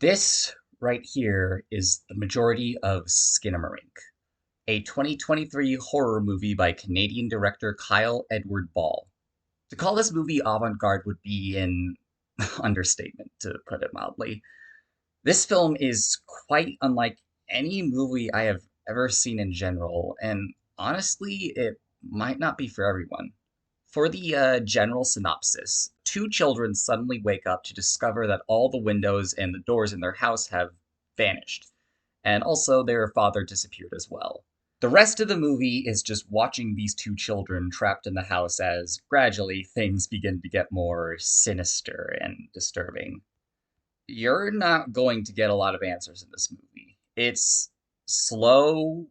This right here is the majority of Skinamarink, a 2023 horror movie by Canadian director Kyle Edward Ball. To call this movie avant garde would be an understatement, to put it mildly. This film is quite unlike any movie I have ever seen in general, and honestly, it might not be for everyone. For the general synopsis, two children suddenly wake up to discover that all the windows and the doors in their house have vanished, and also their father disappeared as well. The rest of the movie is just watching these two children trapped in the house as gradually things begin to get more sinister and disturbing. You're not going to get a lot of answers in this movie. It's slow,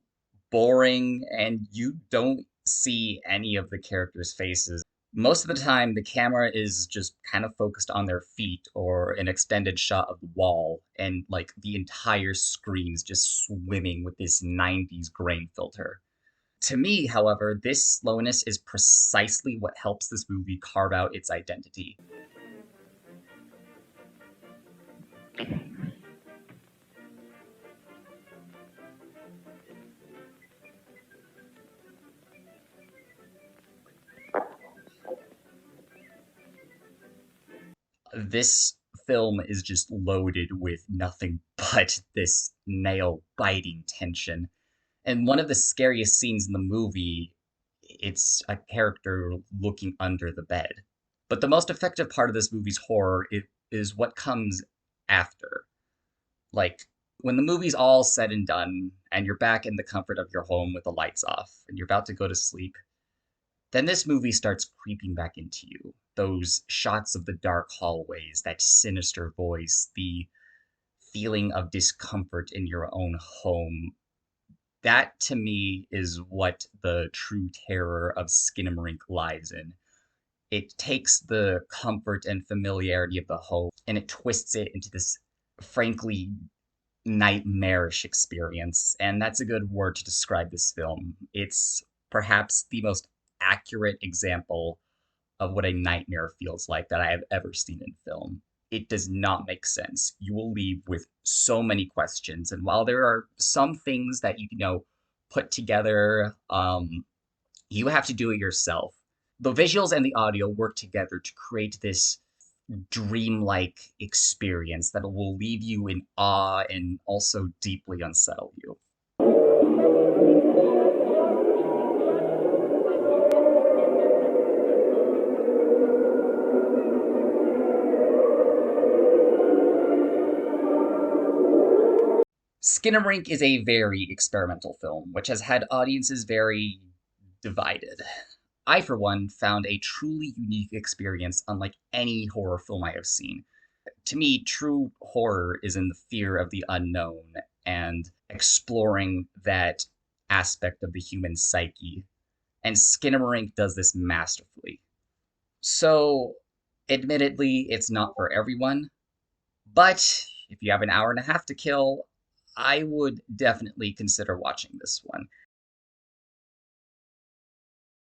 boring, and you don't see any of the characters' faces. Most of the time, the camera is just kind of focused on their feet or an extended shot of the wall, and like the entire screen's just swimming with this 90s grain filter. To me, however, this slowness is precisely what helps this movie carve out its identity. This film is just loaded with nothing but this nail biting tension. And one of the scariest scenes in the movie, it's a character looking under the bed. But the most effective part of this movie's horror is what comes after. Like, when the movie's all said and done, and you're back in the comfort of your home with the lights off, and you're about to go to sleep, then this movie starts creeping back into you. Those shots of the dark hallways, that sinister voice, the feeling of discomfort in your own home. That to me is what the true terror of Skinamarink lies in. It takes the comfort and familiarity of the home and it twists it into this frankly nightmarish experience. And that's a good word to describe this film. It's perhaps the most accurate example of what a nightmare feels like that I have ever seen in film. It does not make sense. You will leave with so many questions. And while there are some things that put together, you have to do it yourself. The visuals and the audio work together to create this dreamlike experience that will leave you in awe and also deeply unsettle you. Skinamarink is a very experimental film, which has had audiences very divided. I, for one, found a truly unique experience unlike any horror film I have seen. To me, true horror is in the fear of the unknown and exploring that aspect of the human psyche. And Skinamarink does this masterfully. So, admittedly, it's not for everyone, but if you have an hour and a half to kill, I would definitely consider watching this one.